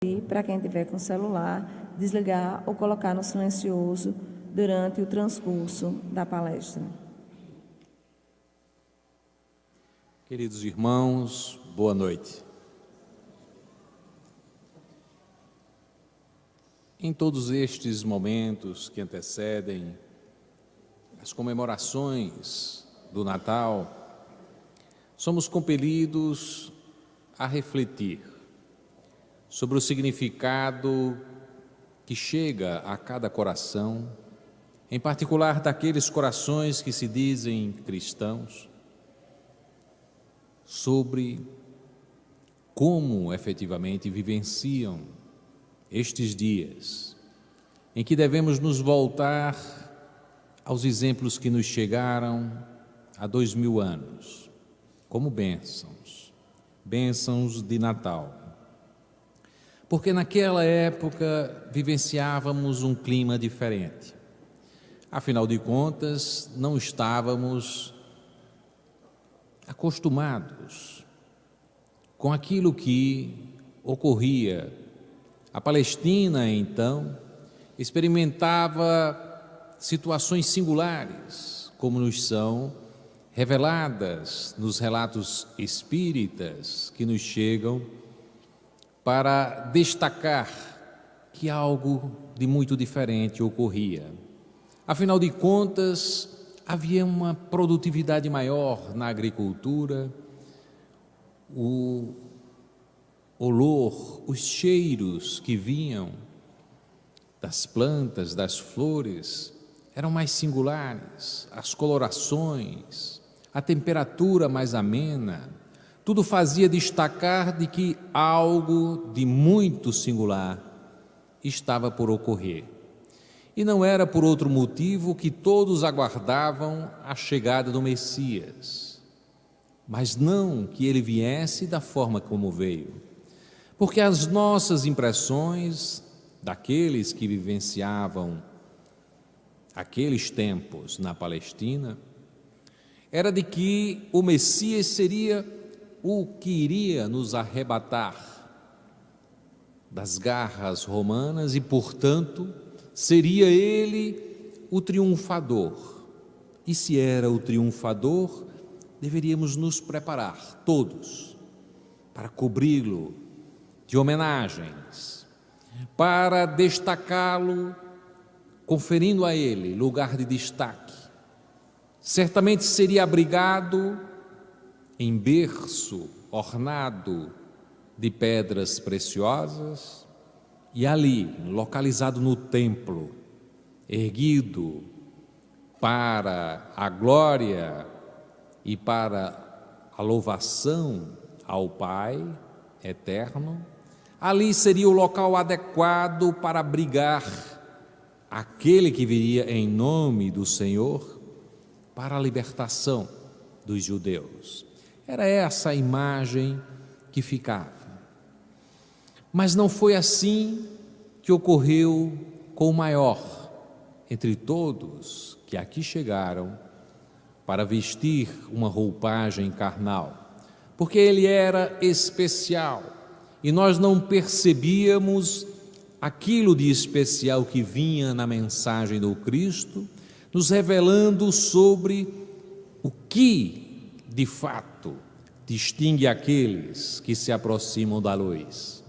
E para quem tiver com celular, desligar ou colocar no silencioso durante o transcurso da palestra. Queridos irmãos, boa noite. Em todos estes momentos que antecedem as comemorações do Natal, somos compelidos a refletir sobre o significado que chega a cada coração, em particular daqueles corações que se dizem cristãos, sobre como efetivamente vivenciam estes dias, em que devemos nos voltar aos exemplos que nos chegaram há 2000 anos, como bênçãos de Natal. Porque naquela época vivenciávamos um clima diferente. Afinal de contas, não estávamos acostumados com aquilo que ocorria. A Palestina, então, experimentava situações singulares, como nos são reveladas nos relatos espíritas que nos chegam, para destacar que algo de muito diferente ocorria. Afinal de contas, havia uma produtividade maior na agricultura, o olor, os cheiros que vinham das plantas, das flores, eram mais singulares, as colorações, a temperatura mais amena, tudo fazia destacar de que algo de muito singular estava por ocorrer. E não era por outro motivo que todos aguardavam a chegada do Messias, mas não que ele viesse da forma como veio, porque as nossas impressões daqueles que vivenciavam aqueles tempos na Palestina era de que o Messias seria o que iria nos arrebatar das garras romanas e, portanto, seria ele o triunfador. E se era o triunfador, deveríamos nos preparar todos para cobri-lo de homenagens, para destacá-lo, conferindo a ele lugar de destaque. Certamente seria abrigado em berço ornado de pedras preciosas e ali, localizado no templo, erguido para a glória e para a louvação ao Pai eterno, ali seria o local adequado para abrigar aquele que viria em nome do Senhor para a libertação dos judeus. Era essa a imagem que ficava. Mas não foi assim que ocorreu com o maior entre todos que aqui chegaram para vestir uma roupagem carnal, porque ele era especial e nós não percebíamos aquilo de especial que vinha na mensagem do Cristo, nos revelando sobre o que de fato distingue aqueles que se aproximam da luz.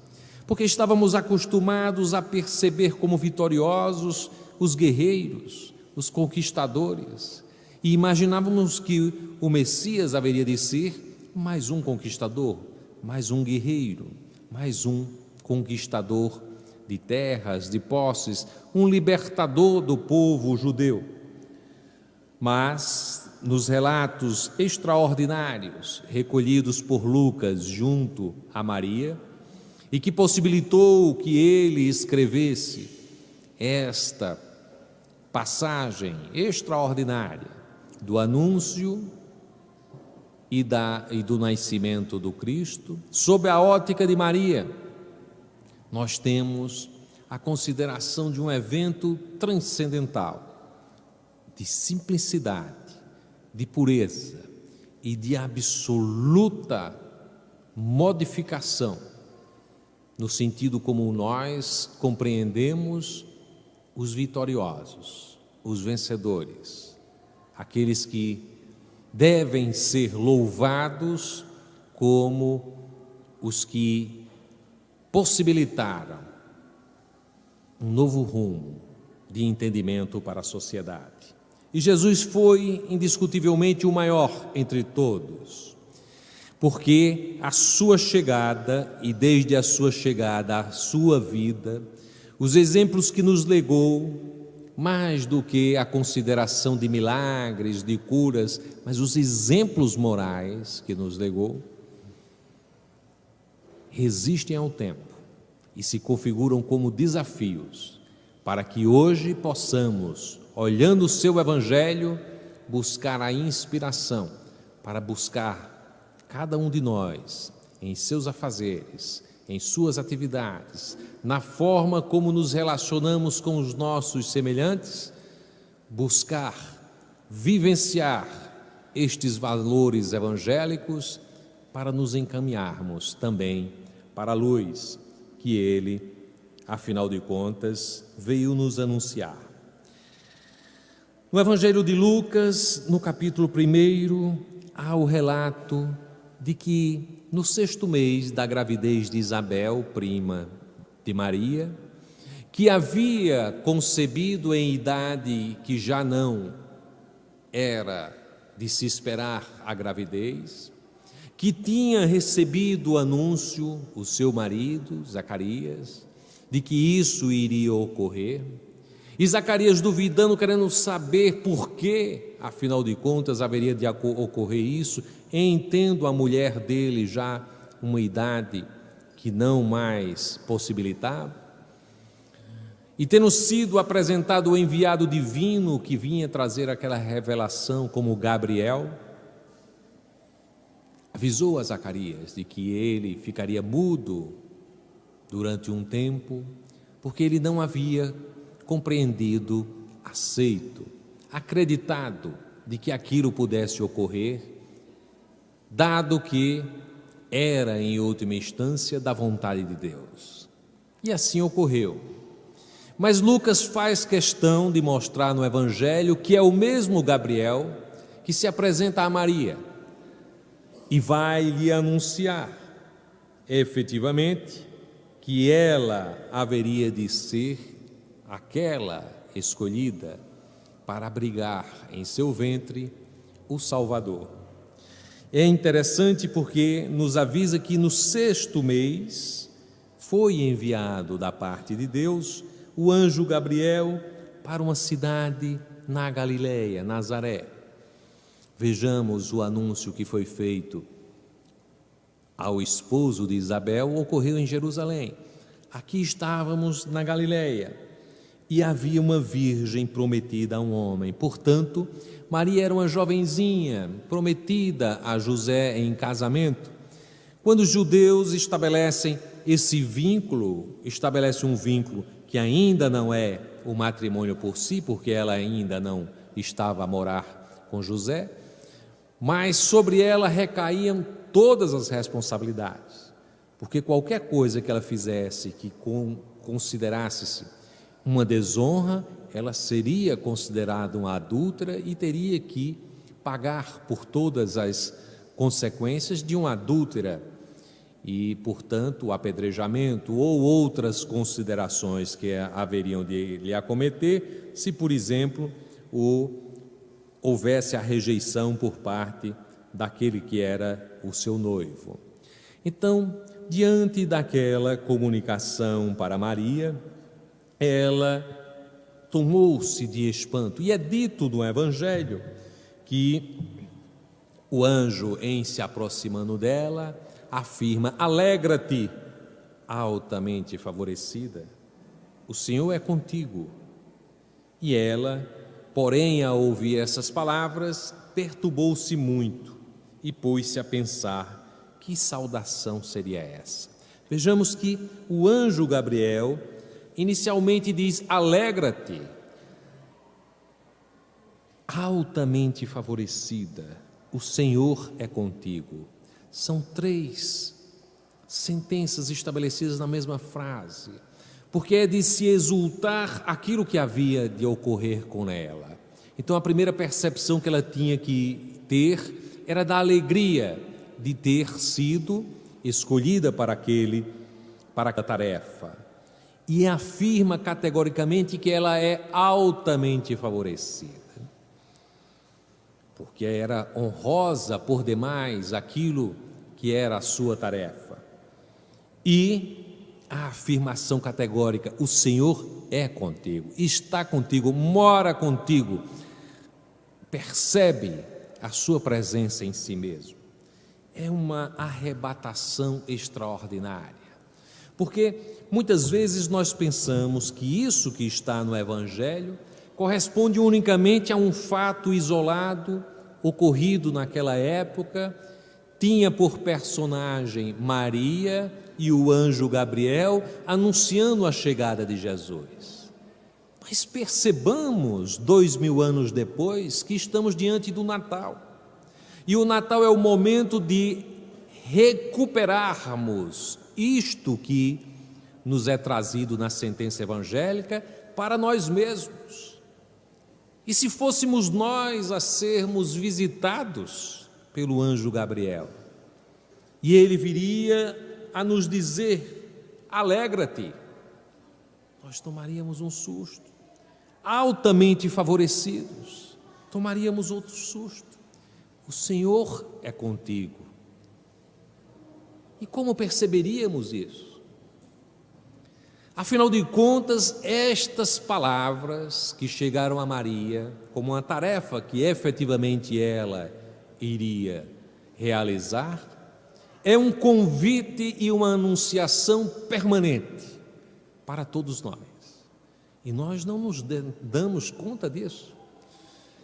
Porque estávamos acostumados a perceber como vitoriosos os guerreiros, os conquistadores, e imaginávamos que o Messias haveria de ser mais um conquistador, mais um guerreiro, mais um conquistador de terras, de posses, um libertador do povo judeu. Mas nos relatos extraordinários recolhidos por Lucas junto a Maria, e que possibilitou que ele escrevesse esta passagem extraordinária do anúncio e do nascimento do Cristo, sob a ótica de Maria, nós temos a consideração de um evento transcendental, de simplicidade, de pureza e de absoluta modificação no sentido como nós compreendemos os vitoriosos, os vencedores, aqueles que devem ser louvados como os que possibilitaram um novo rumo de entendimento para a sociedade. E Jesus foi indiscutivelmente o maior entre todos, porque a sua chegada, e desde a sua chegada a sua vida, os exemplos que nos legou, mais do que a consideração de milagres, de curas, mas os exemplos morais que nos legou, resistem ao tempo e se configuram como desafios para que hoje possamos, olhando o seu Evangelho, buscar a inspiração para buscar cada um de nós em seus afazeres, em suas atividades, na forma como nos relacionamos com os nossos semelhantes, buscar, vivenciar estes valores evangélicos para nos encaminharmos também para a luz que Ele, afinal de contas, veio nos anunciar. No Evangelho de Lucas, no capítulo 1, há o relato de que no 6º mês da gravidez de Isabel, prima de Maria, que havia concebido em idade que já não era de se esperar a gravidez, que tinha recebido o anúncio, o seu marido, Zacarias, de que isso iria ocorrer, e Zacarias duvidando, querendo saber por que, afinal de contas, haveria de ocorrer isso, entendo a mulher dele já uma idade que não mais possibilitava, e tendo sido apresentado o enviado divino que vinha trazer aquela revelação como Gabriel, avisou a Zacarias de que ele ficaria mudo durante um tempo, porque ele não havia compreendido, aceito, acreditado de que aquilo pudesse ocorrer, dado que era, em última instância, da vontade de Deus. E assim ocorreu. Mas Lucas faz questão de mostrar no Evangelho que é o mesmo Gabriel que se apresenta a Maria e vai lhe anunciar, efetivamente, que ela haveria de ser aquela escolhida para abrigar em seu ventre o Salvador. É interessante porque nos avisa que no 6º mês foi enviado da parte de Deus o anjo Gabriel para uma cidade na Galileia, Nazaré. Vejamos o anúncio que foi feito ao esposo de Isabel, ocorreu em Jerusalém. Aqui estávamos na Galileia e havia uma virgem prometida a um homem. Portanto, Maria era uma jovenzinha prometida a José em casamento. Quando os judeus estabelecem esse vínculo, estabelecem um vínculo que ainda não é o matrimônio por si, porque ela ainda não estava a morar com José, mas sobre ela recaíam todas as responsabilidades, porque qualquer coisa que ela fizesse que considerasse-se uma desonra, ela seria considerada uma adúltera e teria que pagar por todas as consequências de uma adúltera e, portanto, o apedrejamento ou outras considerações que haveriam de lhe acometer, se, por exemplo, houvesse a rejeição por parte daquele que era o seu noivo. Então, diante daquela comunicação para Maria, ela tomou-se de espanto, e é dito no Evangelho que o anjo, em se aproximando dela, afirma: alegra-te, altamente favorecida, o Senhor é contigo. E ela, porém, ao ouvir essas palavras, perturbou-se muito e pôs-se a pensar: que saudação seria essa? Vejamos que o anjo Gabriel inicialmente diz: alegra-te, altamente favorecida, o Senhor é contigo. São 3 sentenças estabelecidas na mesma frase, porque é de se exultar aquilo que havia de ocorrer com ela. Então a primeira percepção que ela tinha que ter era da alegria de ter sido escolhida para a tarefa. E afirma categoricamente que ela é altamente favorecida, porque era honrosa por demais aquilo que era a sua tarefa. E a afirmação categórica: o Senhor é contigo, está contigo, mora contigo, percebe a sua presença em si mesmo. É uma arrebatação extraordinária, porque muitas vezes nós pensamos que isso que está no Evangelho corresponde unicamente a um fato isolado, ocorrido naquela época, tinha por personagem Maria e o anjo Gabriel anunciando a chegada de Jesus. Mas percebamos, 2000 anos depois, que estamos diante do Natal. E o Natal é o momento de recuperarmos isto que nos é trazido na sentença evangélica para nós mesmos. E se fôssemos nós a sermos visitados pelo anjo Gabriel, e ele viria a nos dizer: alegra-te, nós tomaríamos um susto. Altamente favorecidos, tomaríamos outro susto. O Senhor é contigo. E como perceberíamos isso? Afinal de contas, estas palavras que chegaram a Maria como uma tarefa que efetivamente ela iria realizar, é um convite e uma anunciação permanente para todos nós. E nós não nos damos conta disso,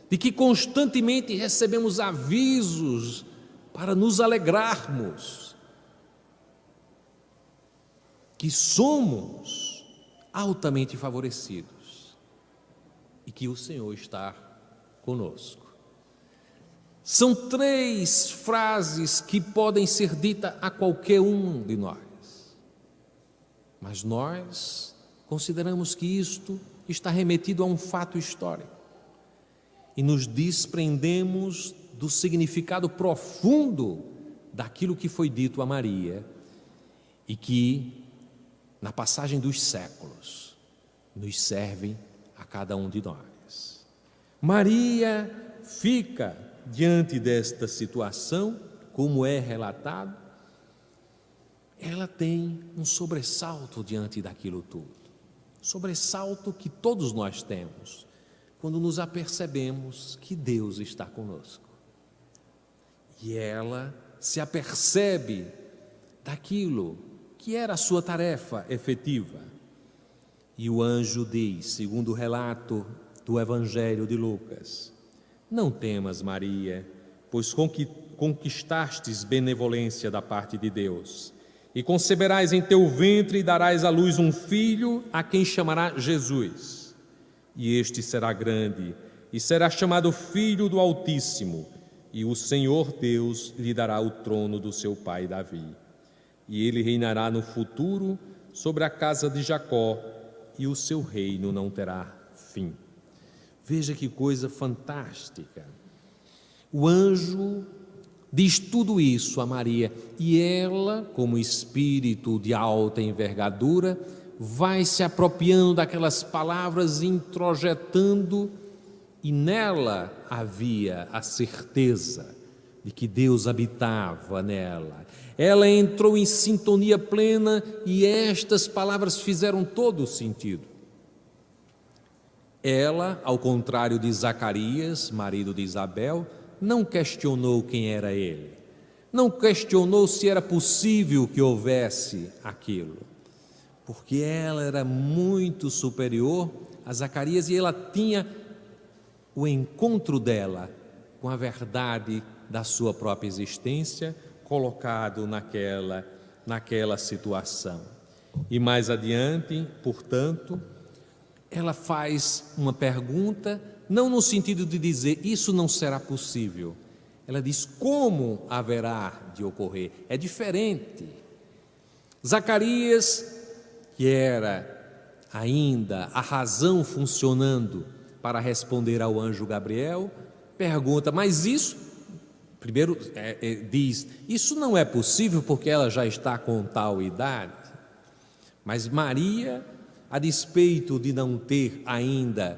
de que constantemente recebemos avisos para nos alegrarmos, que somos altamente favorecidos e que o Senhor está conosco. São 3 frases que podem ser ditas a qualquer um de nós, mas nós consideramos que isto está remetido a um fato histórico e nos desprendemos do significado profundo daquilo que foi dito a Maria e que, na passagem dos séculos, nos serve a cada um de nós. Maria fica diante desta situação, como é relatado, ela tem um sobressalto diante daquilo tudo. Sobressalto que todos nós temos quando nos apercebemos que Deus está conosco. E ela se apercebe daquilo que era a sua tarefa efetiva. E o anjo diz, segundo o relato do Evangelho de Lucas: não temas, Maria, pois conquistastes benevolência da parte de Deus, e conceberás em teu ventre e darás à luz um filho, a quem chamará Jesus. E este será grande, e será chamado Filho do Altíssimo, e o Senhor Deus lhe dará o trono do seu pai Davi. E ele reinará no futuro sobre a casa de Jacó, e o seu reino não terá fim. Veja que coisa fantástica. O anjo diz tudo isso a Maria, e ela, como espírito de alta envergadura, vai se apropriando daquelas palavras, introjetando, e nela havia a certeza de que Deus habitava nela. Ela entrou em sintonia plena e estas palavras fizeram todo o sentido. Ela, ao contrário de Zacarias, marido de Isabel, não questionou quem era ele, não questionou se era possível que houvesse aquilo, porque ela era muito superior a Zacarias e ela tinha o encontro dela com a verdade da sua própria existência colocado naquela situação. E mais adiante, portanto, ela faz uma pergunta, não no sentido de dizer isso não será possível. Ela diz como haverá de ocorrer. É diferente. Zacarias, que era ainda a razão funcionando para responder ao anjo Gabriel, pergunta: mas isso, primeiro diz, isso não é possível porque ela já está com tal idade. Mas Maria, a despeito de não ter ainda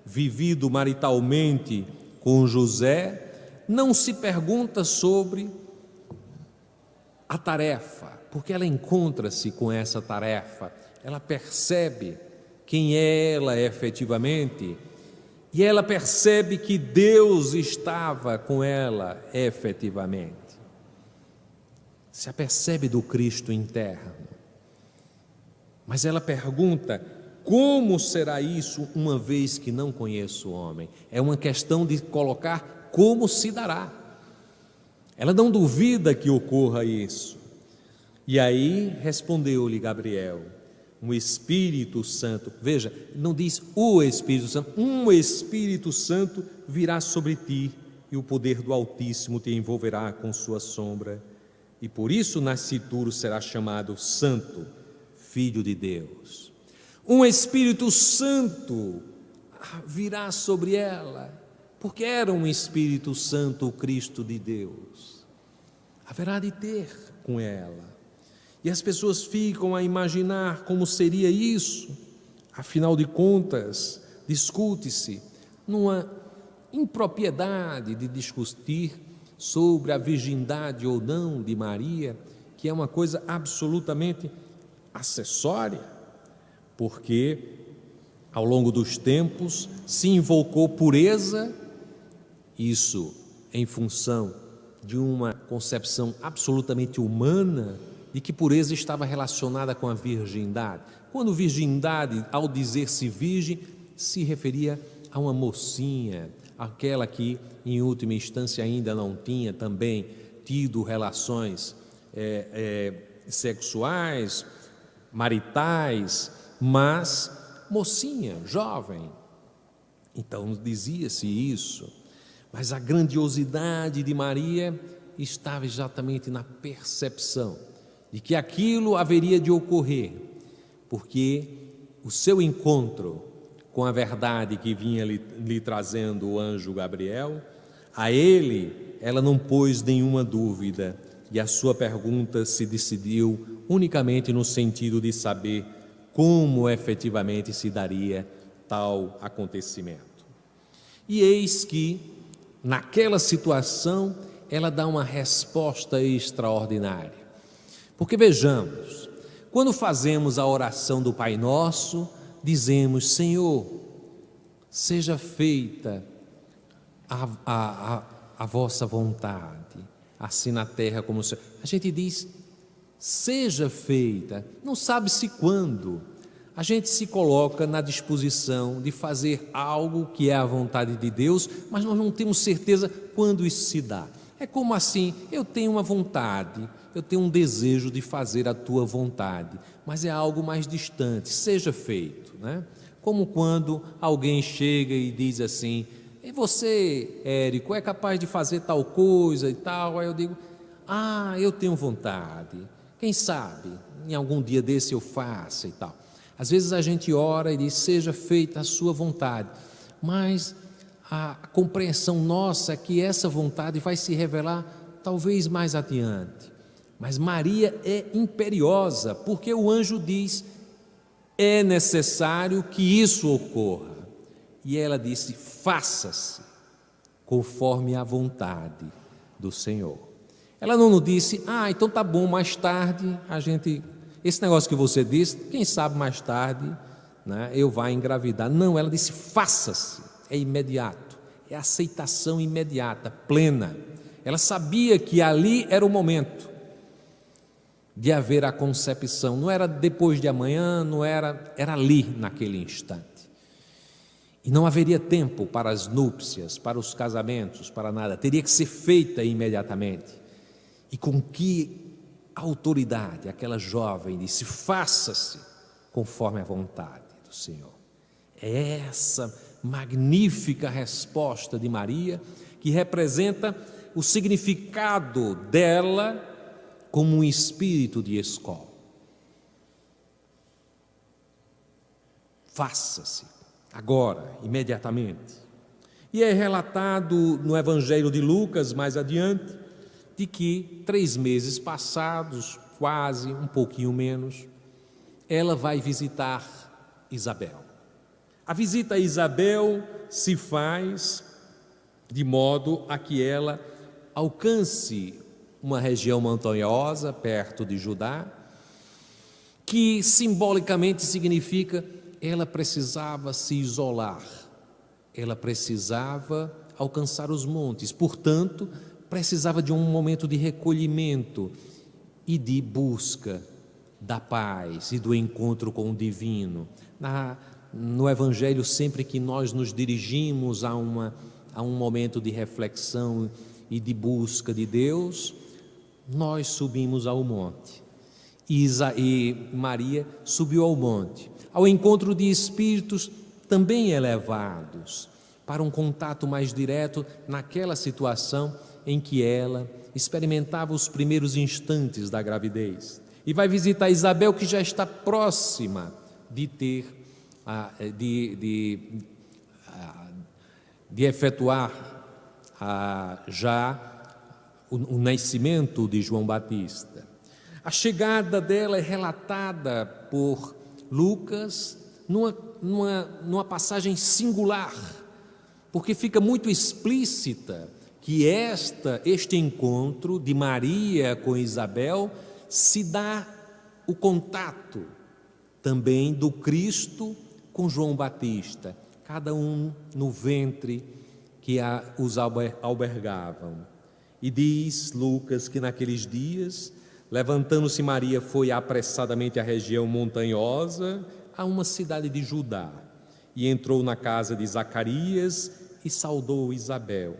vivido maritalmente com José, não se pergunta sobre a tarefa, porque ela encontra-se com essa tarefa, ela percebe quem é ela efetivamente, e ela percebe que Deus estava com ela efetivamente. Se apercebe do Cristo interno. Mas ela pergunta: como será isso, uma vez que não conheço o homem? É uma questão de colocar como se dará. Ela não duvida que ocorra isso. E aí respondeu-lhe Gabriel: um Espírito Santo, veja, não diz o Espírito Santo, um Espírito Santo virá sobre ti, e o poder do Altíssimo te envolverá com sua sombra, e por isso nascituro será chamado Santo, Filho de Deus. Um Espírito Santo virá sobre ela, porque era um Espírito Santo, o Cristo de Deus. Haverá de ter com ela. E as pessoas ficam a imaginar como seria isso. Afinal de contas, discute-se numa impropriedade de discutir sobre a virgindade ou não de Maria, que é uma coisa absolutamente acessória, porque ao longo dos tempos se invocou pureza, isso em função de uma concepção absolutamente humana de que pureza estava relacionada com a virgindade. Quando virgindade, ao dizer-se virgem, se referia a uma mocinha, aquela que em última instância ainda não tinha também tido relações sexuais, maritais, mas mocinha, jovem. Então dizia-se isso, mas a grandiosidade de Maria estava exatamente na percepção de que aquilo haveria de ocorrer, porque o seu encontro com a verdade que vinha lhe trazendo o anjo Gabriel, a ele ela não pôs nenhuma dúvida, e a sua pergunta se decidiu unicamente no sentido de saber como efetivamente se daria tal acontecimento. E eis que, naquela situação, ela dá uma resposta extraordinária. Porque vejamos, quando fazemos a oração do Pai Nosso, dizemos: Senhor, seja feita a vossa vontade, assim na terra como no céu. A gente diz: seja feita, não sabe-se quando. A gente se coloca na disposição de fazer algo que é a vontade de Deus, mas nós não temos certeza quando isso se dá. É como assim: eu tenho uma vontade, eu tenho um desejo de fazer a tua vontade, mas é algo mais distante, seja feito, né? Como quando alguém chega e diz assim: e você, Érico, é capaz de fazer tal coisa e tal? Aí eu digo: eu tenho vontade, quem sabe em algum dia desse eu faça e tal. Às vezes a gente ora e diz: seja feita a sua vontade, mas a compreensão nossa é que essa vontade vai se revelar talvez mais adiante. Mas Maria é imperiosa, porque o anjo diz: é necessário que isso ocorra. E ela disse: faça-se conforme a vontade do Senhor. Ela não nos disse: então tá bom, mais tarde esse negócio que você disse, quem sabe mais tarde, né, eu vá engravidar. Não, ela disse: faça-se, é imediato, é aceitação imediata, plena. Ela sabia que ali era o momento de haver a concepção, não era depois de amanhã, era ali naquele instante. E não haveria tempo para as núpcias, para os casamentos, para nada, teria que ser feita imediatamente. E com que autoridade aquela jovem disse: faça-se conforme a vontade do Senhor. É essa magnífica resposta de Maria que representa o significado dela como um espírito de escola. faça-se, agora, imediatamente. E é relatado no Evangelho de Lucas, mais adiante, de que 3 meses passados, quase, um pouquinho menos, ela vai visitar Isabel. A visita a Isabel se faz de modo a que ela alcance uma região montanhosa perto de Judá, que simbolicamente significa ela precisava se isolar, ela precisava alcançar os montes, portanto, precisava de um momento de recolhimento e de busca da paz e do encontro com o divino. No Evangelho, sempre que nós nos dirigimos a um momento de reflexão e de busca de Deus, nós subimos ao monte. E Maria subiu ao monte, ao encontro de espíritos também elevados, para um contato mais direto naquela situação em que ela experimentava os primeiros instantes da gravidez. E vai visitar Isabel, que já está próxima de ter, de efetuar já o nascimento de João Batista. A chegada dela é relatada por Lucas numa passagem singular, porque fica muito explícita que este encontro de Maria com Isabel se dá o contato também do Cristo com João Batista, cada um no ventre que os albergavam. E diz Lucas que naqueles dias, levantando-se Maria, foi apressadamente à região montanhosa, a uma cidade de Judá, e entrou na casa de Zacarias e saudou Isabel.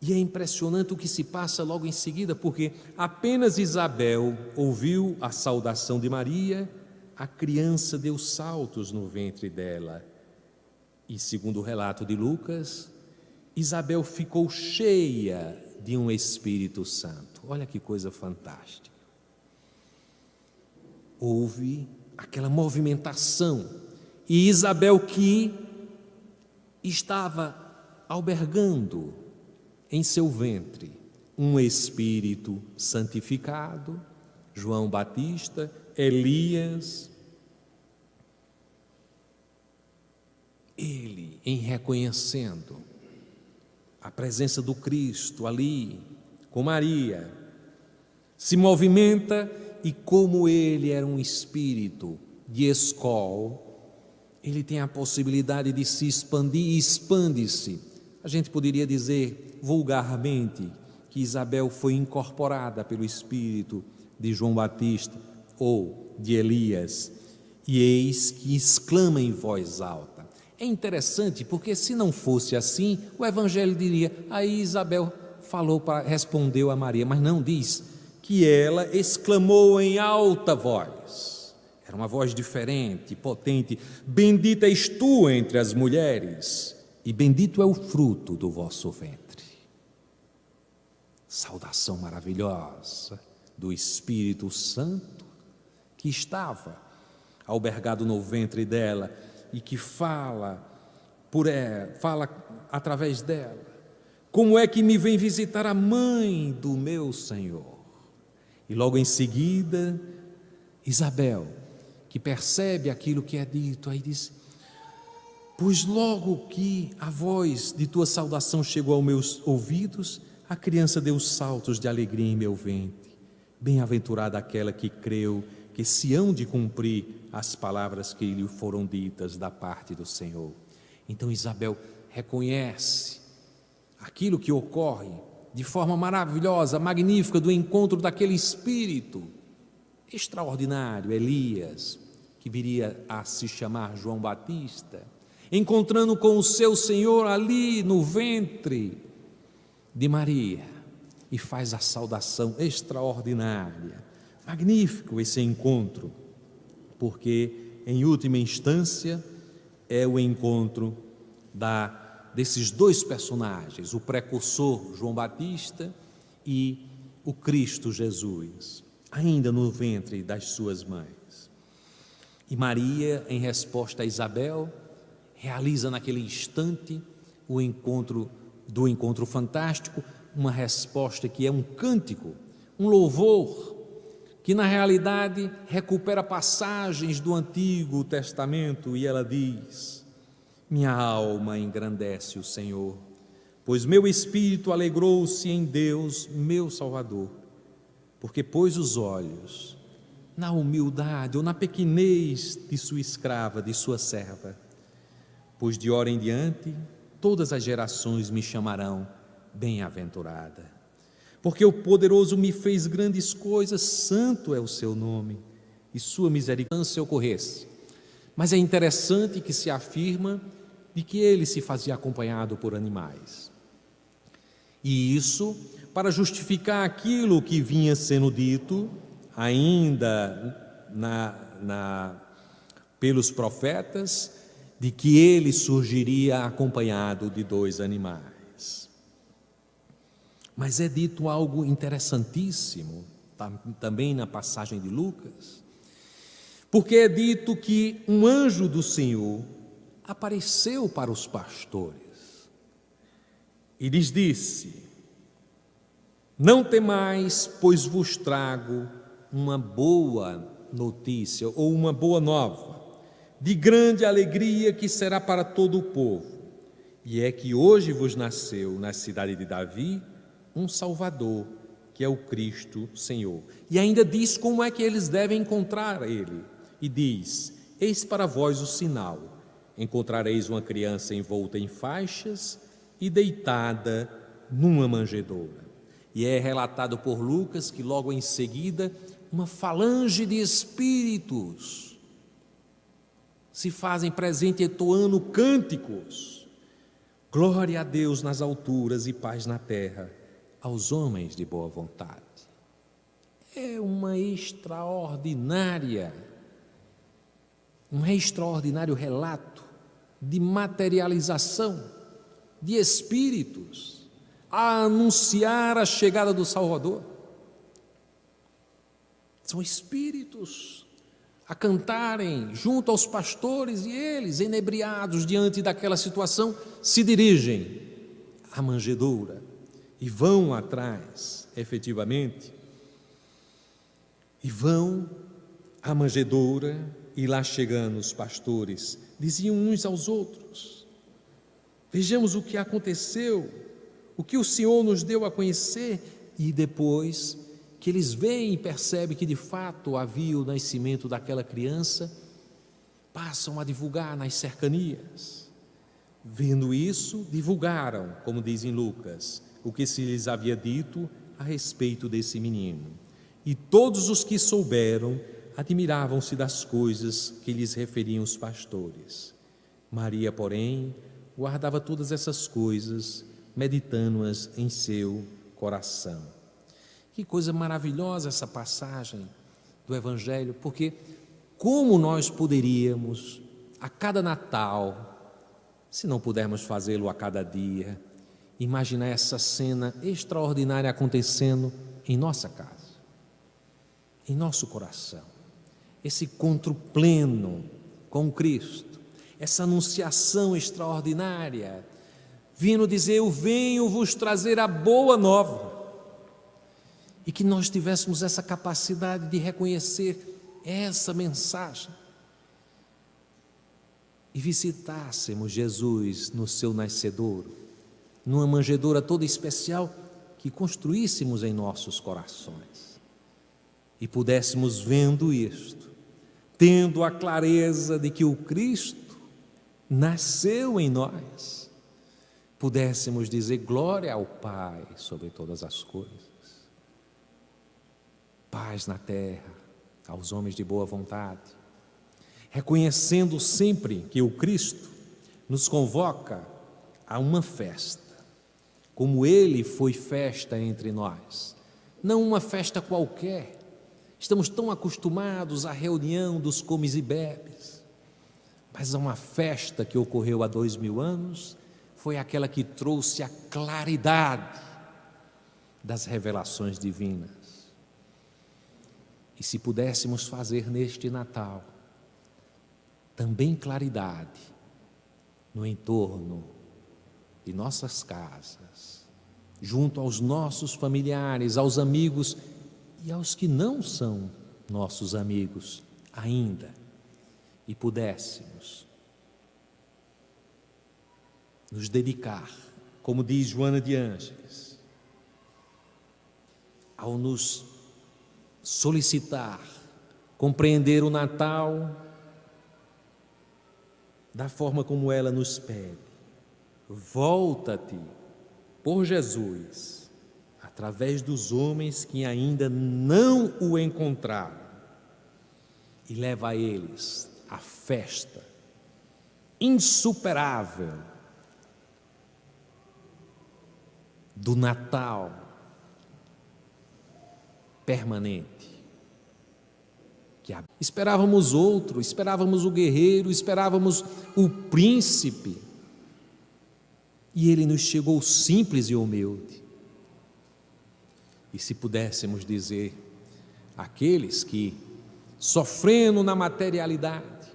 E é impressionante o que se passa logo em seguida, porque apenas Isabel ouviu a saudação de Maria, a criança deu saltos no ventre dela. E segundo o relato de Lucas, Isabel ficou cheia de um Espírito Santo. Olha que coisa fantástica. Houve aquela movimentação, e Isabel, que estava albergando em seu ventre um Espírito santificado, João Batista, Elias, ele, em reconhecendo a presença do Cristo ali com Maria, se movimenta, e como ele era um espírito de escol, ele tem a possibilidade de se expandir e expande-se. A gente poderia dizer vulgarmente que Isabel foi incorporada pelo espírito de João Batista ou de Elias, e eis que exclama em voz alta. É interessante porque, se não fosse assim, o Evangelho diria: aí Isabel respondeu a Maria, mas não diz que ela exclamou em alta voz. Era uma voz diferente, potente: bendita és tu entre as mulheres, e bendito é o fruto do vosso ventre. Saudação maravilhosa do Espírito Santo que estava albergado no ventre dela e que fala através dela. Como é que me vem visitar a mãe do meu Senhor? E logo em seguida, Isabel, que percebe aquilo que é dito, aí diz: pois logo que a voz de tua saudação chegou aos meus ouvidos, a criança deu saltos de alegria em meu ventre. Bem-aventurada aquela que creu que se hão de cumprir as palavras que lhe foram ditas da parte do Senhor. Então Isabel reconhece aquilo que ocorre de forma maravilhosa, magnífica, do encontro daquele espírito extraordinário, Elias, que viria a se chamar João Batista, encontrando com o seu Senhor ali no ventre de Maria, e faz a saudação extraordinária. Magnífico esse encontro, porque em última instância é o encontro desses dois personagens, o precursor João Batista e o Cristo Jesus, ainda no ventre das suas mães. E Maria, em resposta a Isabel, realiza naquele instante o encontro fantástico, uma resposta que é um cântico, um louvor, que na realidade recupera passagens do Antigo Testamento, e ela diz: minha alma engrandece o Senhor, pois meu espírito alegrou-se em Deus, meu Salvador, porque pôs os olhos na humildade ou na pequenez de sua escrava, de sua serva. Pois de hora em diante todas as gerações me chamarão bem-aventurada. Porque o poderoso me fez grandes coisas, santo é o seu nome, e sua misericórdia ocorresse. Mas é interessante que se afirma de que ele se fazia acompanhado por animais. E isso para justificar aquilo que vinha sendo dito ainda pelos profetas, de que ele surgiria acompanhado de 2 animais. Mas é dito algo interessantíssimo também na passagem de Lucas, porque é dito que um anjo do Senhor apareceu para os pastores e lhes disse: não temais, pois vos trago uma boa notícia ou uma boa nova, de grande alegria, que será para todo o povo. E é que hoje vos nasceu na cidade de Davi um Salvador, que é o Cristo Senhor. E ainda diz como é que eles devem encontrar ele. E diz: eis para vós o sinal, encontrareis uma criança envolta em faixas e deitada numa manjedoura. E é relatado por Lucas que logo em seguida uma falange de espíritos se fazem presente entoando cânticos: glória a Deus nas alturas e paz na terra aos homens de boa vontade. É um extraordinário relato de materialização de espíritos a anunciar a chegada do Salvador. São espíritos a cantarem junto aos pastores, e eles, enebriados diante daquela situação, se dirigem à manjedoura e vão atrás, efetivamente, e vão à manjedoura, e lá chegando os pastores, diziam uns aos outros: vejamos o que aconteceu, o que o Senhor nos deu a conhecer. E depois que eles veem e percebem que de fato havia o nascimento daquela criança, passam a divulgar nas cercanias. Vendo isso, divulgaram, como diz em Lucas, o que se lhes havia dito a respeito desse menino. E todos os que souberam admiravam-se das coisas que lhes referiam os pastores. Maria, porém, guardava todas essas coisas, meditando-as em seu coração. Que coisa maravilhosa essa passagem do Evangelho, porque como nós poderíamos, a cada Natal, se não pudermos fazê-lo a cada dia, imaginar essa cena extraordinária acontecendo em nossa casa, em nosso coração, esse encontro pleno com Cristo, essa anunciação extraordinária, vindo dizer: eu venho vos trazer a boa nova. E que nós tivéssemos essa capacidade de reconhecer essa mensagem e visitássemos Jesus no seu nascedouro, numa manjedoura toda especial que construíssemos em nossos corações, e pudéssemos, vendo isto, tendo a clareza de que o Cristo nasceu em nós, pudéssemos dizer: glória ao Pai sobre todas as coisas, paz na terra aos homens de boa vontade, reconhecendo sempre que o Cristo nos convoca a uma festa, como Ele foi festa entre nós, não uma festa qualquer. Estamos tão acostumados à reunião dos comes e bebes, mas uma festa que ocorreu há 2000 anos, foi aquela que trouxe a claridade das revelações divinas. E se pudéssemos fazer neste Natal também claridade no entorno de nossas casas, junto aos nossos familiares, aos amigos e aos que não são nossos amigos ainda, e pudéssemos nos dedicar, como diz Joana de Ângeles, ao nos solicitar, compreender o Natal da forma como ela nos pede. Volta-te por Jesus, através dos homens que ainda não o encontraram, e leva a eles a festa insuperável do Natal permanente. Esperávamos outro, esperávamos o guerreiro, esperávamos o príncipe, e ele nos chegou simples e humilde. E se pudéssemos dizer, aqueles que, sofrendo na materialidade,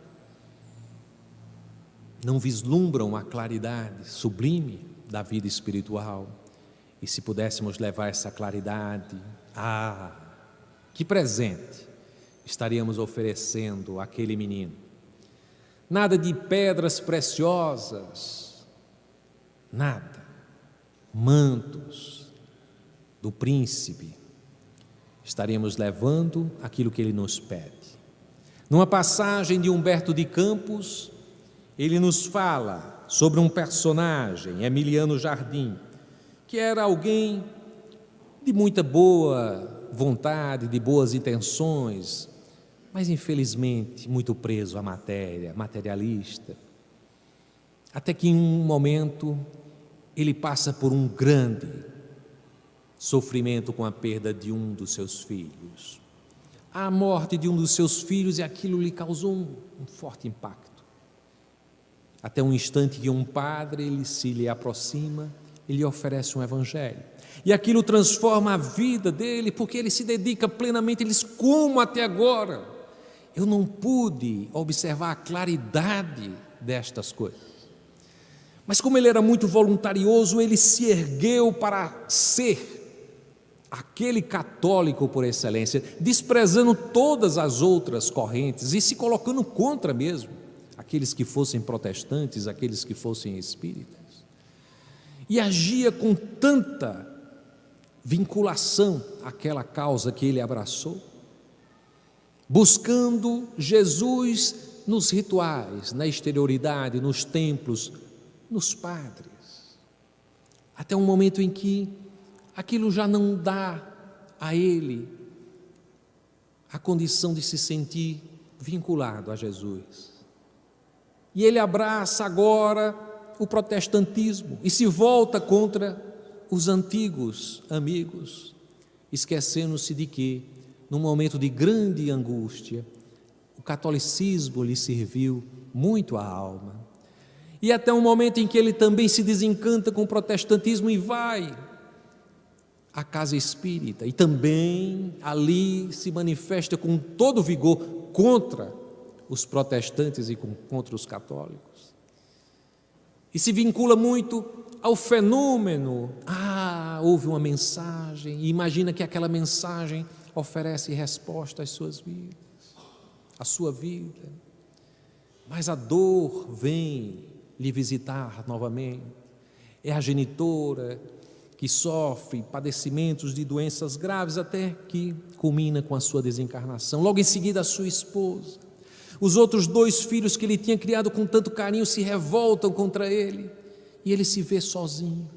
não vislumbram a claridade sublime da vida espiritual, e se pudéssemos levar essa claridade, que presente estaríamos oferecendo àquele menino? Nada de pedras preciosas, nada, mantos do príncipe. Estaríamos levando aquilo que ele nos pede. Numa passagem de Humberto de Campos, ele nos fala sobre um personagem, Emiliano Jardim, que era alguém de muita boa vontade, de boas intenções, mas infelizmente muito preso à matéria, materialista. Até que em um momento ele passa por um grande sofrimento com a perda de um dos seus filhos. A morte de um dos seus filhos, e aquilo lhe causou um forte impacto. Até um instante que um padre, ele se lhe aproxima, ele lhe oferece um evangelho. E aquilo transforma a vida dele, porque ele se dedica plenamente. Ele diz: como até agora eu não pude observar a claridade destas coisas? Mas como ele era muito voluntarioso, ele se ergueu para ser aquele católico por excelência, desprezando todas as outras correntes e se colocando contra mesmo aqueles que fossem protestantes, aqueles que fossem espíritas. E agia com tanta vinculação àquela causa que ele abraçou, buscando Jesus nos rituais, na exterioridade, nos templos, nos padres, até um momento em que aquilo já não dá a ele a condição de se sentir vinculado a Jesus. E ele abraça agora o protestantismo e se volta contra os antigos amigos, esquecendo-se de que, num momento de grande angústia, o catolicismo lhe serviu muito a alma. E até um momento em que ele também se desencanta com o protestantismo e vai à casa espírita, e também ali se manifesta com todo vigor contra os protestantes e contra os católicos. E se vincula muito ao fenômeno. Houve uma mensagem, e imagina que aquela mensagem oferece resposta às suas vidas, à sua vida. Mas a dor vem lhe visitar novamente. É a genitora que sofre padecimentos de doenças graves, até que culmina com a sua desencarnação. Logo em seguida, a sua esposa. Os outros 2 filhos que ele tinha criado com tanto carinho se revoltam contra ele, e ele se vê sozinho.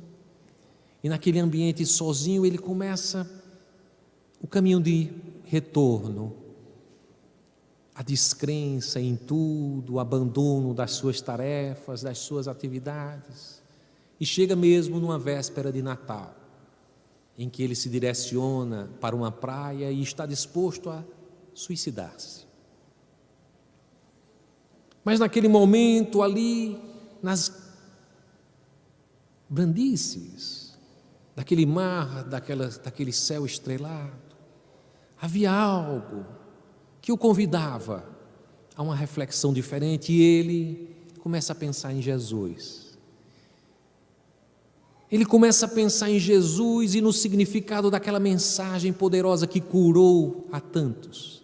E naquele ambiente sozinho, ele começa o caminho de retorno, a descrença em tudo, o abandono das suas tarefas, das suas atividades. E chega mesmo numa véspera de Natal, em que ele se direciona para uma praia e está disposto a suicidar-se. Mas naquele momento ali, nas brandices daquele mar, daquele céu estrelado, havia algo que o convidava há uma reflexão diferente e ele começa a pensar em Jesus. Ele começa a pensar em Jesus e no significado daquela mensagem poderosa que curou a tantos,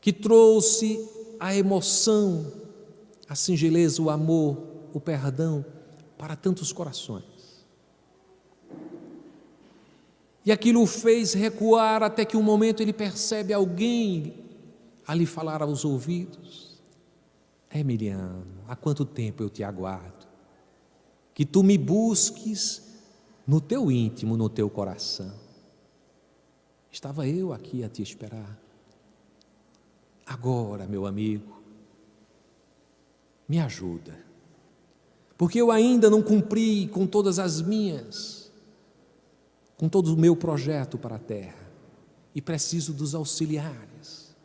que trouxe a emoção, a singeleza, o amor, o perdão para tantos corações. E aquilo o fez recuar até que um momento ele percebe alguém a lhe falar aos ouvidos: Emiliano, há quanto tempo eu te aguardo, que tu me busques no teu íntimo, no teu coração. Estava eu aqui a te esperar. Agora, meu amigo, me ajuda, porque eu ainda não cumpri com todas as minhas, com todo o meu projeto para a terra, e preciso dos auxiliares,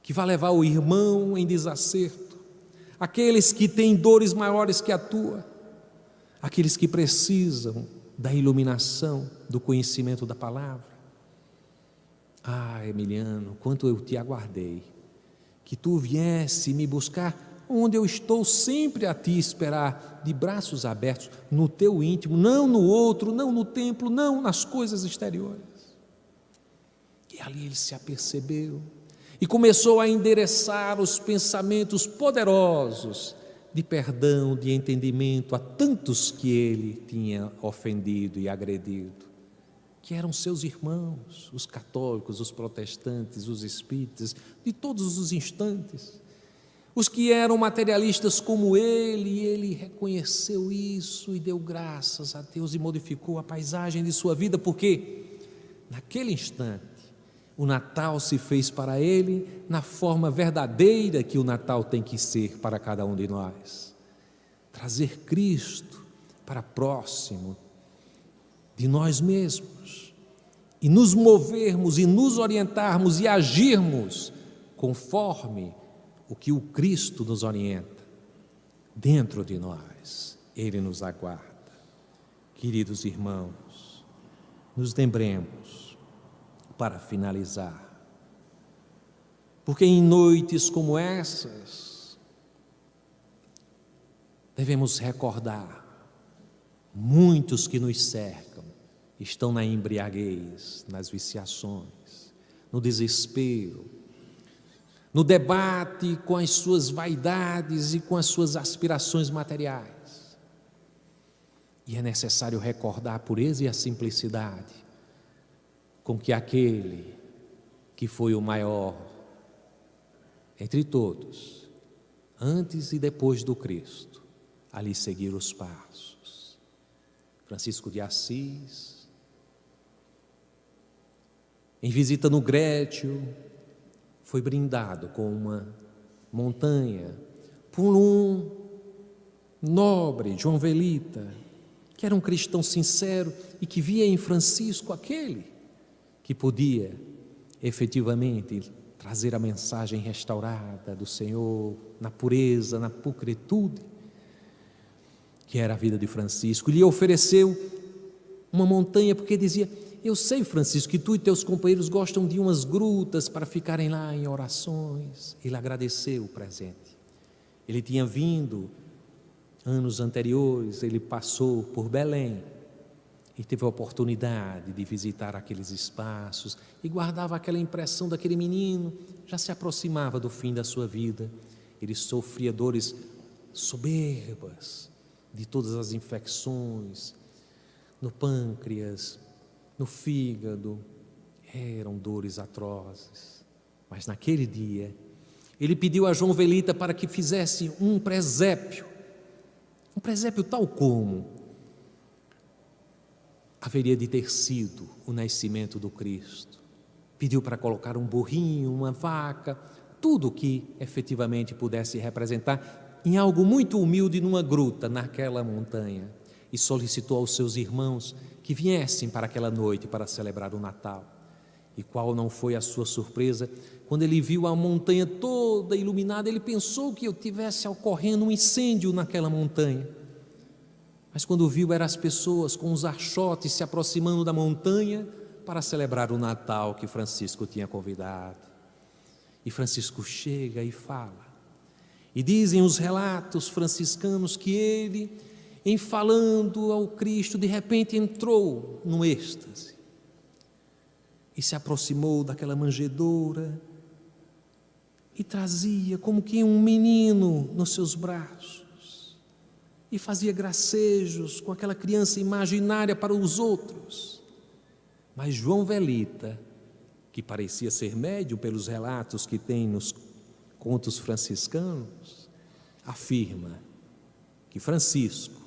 que vai levar o irmão em desacerto, aqueles que têm dores maiores que a tua, aqueles que precisam da iluminação, do conhecimento da palavra. Ah, Emiliano, quanto eu te aguardei, que tu viesse me buscar onde eu estou sempre a te esperar, de braços abertos, no teu íntimo, não no outro, não no templo, não nas coisas exteriores. E ali ele se apercebeu e começou a endereçar os pensamentos poderosos de perdão, de entendimento a tantos que ele tinha ofendido e agredido, que eram seus irmãos, os católicos, os protestantes, os espíritas, de todos os instantes, os que eram materialistas como ele, e ele reconheceu isso e deu graças a Deus e modificou a paisagem de sua vida, porque naquele instante o Natal se fez para ele na forma verdadeira que o Natal tem que ser para cada um de nós: trazer Cristo para próximo de nós mesmos e nos movermos e nos orientarmos e agirmos conforme o que o Cristo nos orienta. Dentro de nós Ele nos aguarda. Queridos irmãos, nos lembremos, para finalizar, porque em noites como essas devemos recordar: muitos que nos cercam estão na embriaguez, nas viciações, no desespero, no debate com as suas vaidades e com as suas aspirações materiais. E é necessário recordar a pureza e a simplicidade com que aquele que foi o maior entre todos, antes e depois do Cristo, ali seguir os passos. Francisco de Assis, em visita no Grétio, foi brindado com uma montanha por um nobre João Velita, que era um cristão sincero e que via em Francisco aquele que podia efetivamente trazer a mensagem restaurada do Senhor na pureza, na pulcritude, que era a vida de Francisco. Ele lhe ofereceu uma montanha porque dizia: eu sei, Francisco, que tu e teus companheiros gostam de umas grutas para ficarem lá em orações. Ele agradeceu o presente. Ele tinha vindo anos anteriores, ele passou por Belém e teve a oportunidade de visitar aqueles espaços e guardava aquela impressão daquele menino, já se aproximava do fim da sua vida. Ele sofria dores soberbas de todas as infecções no pâncreas, no fígado, eram dores atrozes. Mas naquele dia, ele pediu a João Velita para que fizesse um presépio tal como haveria de ter sido o nascimento do Cristo. Pediu para colocar um burrinho, uma vaca, tudo que efetivamente pudesse representar em algo muito humilde numa gruta naquela montanha, e solicitou aos seus irmãos que viessem para aquela noite para celebrar o Natal. E qual não foi a sua surpresa quando ele viu a montanha toda iluminada? Ele pensou que tivesse ocorrendo um incêndio naquela montanha, mas quando viu, eram as pessoas com os archotes se aproximando da montanha para celebrar o Natal que Francisco tinha convidado. E Francisco chega e fala. E dizem os relatos franciscanos que ele, em falando ao Cristo, de repente entrou num êxtase e se aproximou daquela manjedoura e trazia como que um menino nos seus braços e fazia gracejos com aquela criança imaginária para os outros. Mas João Velita, que parecia ser médium pelos relatos que tem nos contos franciscanos, afirma que Francisco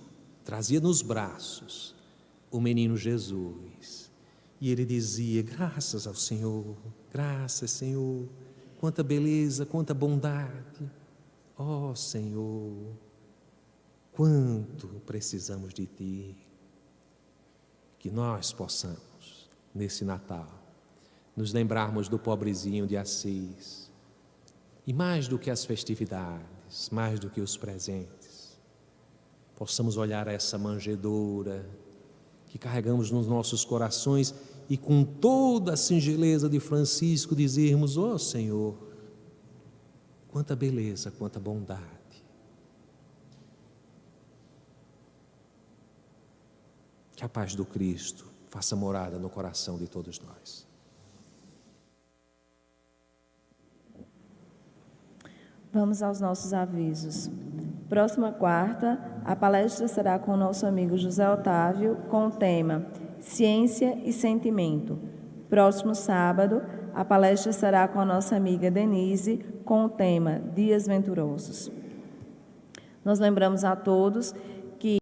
trazia nos braços o menino Jesus. E ele dizia: graças ao Senhor, graças, Senhor, quanta beleza, quanta bondade. Ó Senhor, quanto precisamos de Ti. Que nós possamos, nesse Natal, nos lembrarmos do pobrezinho de Assis. E mais do que as festividades, mais do que os presentes, possamos olhar essa manjedoura que carregamos nos nossos corações e com toda a singeleza de Francisco dizermos: ó Senhor, quanta beleza, quanta bondade. Que a paz do Cristo faça morada no coração de todos nós. Vamos aos nossos avisos. Próxima quarta, a palestra será com o nosso amigo José Otávio, com o tema Ciência e Sentimento. Próximo sábado, a palestra será com a nossa amiga Denise, com o tema Dias Venturosos. Nós lembramos a todos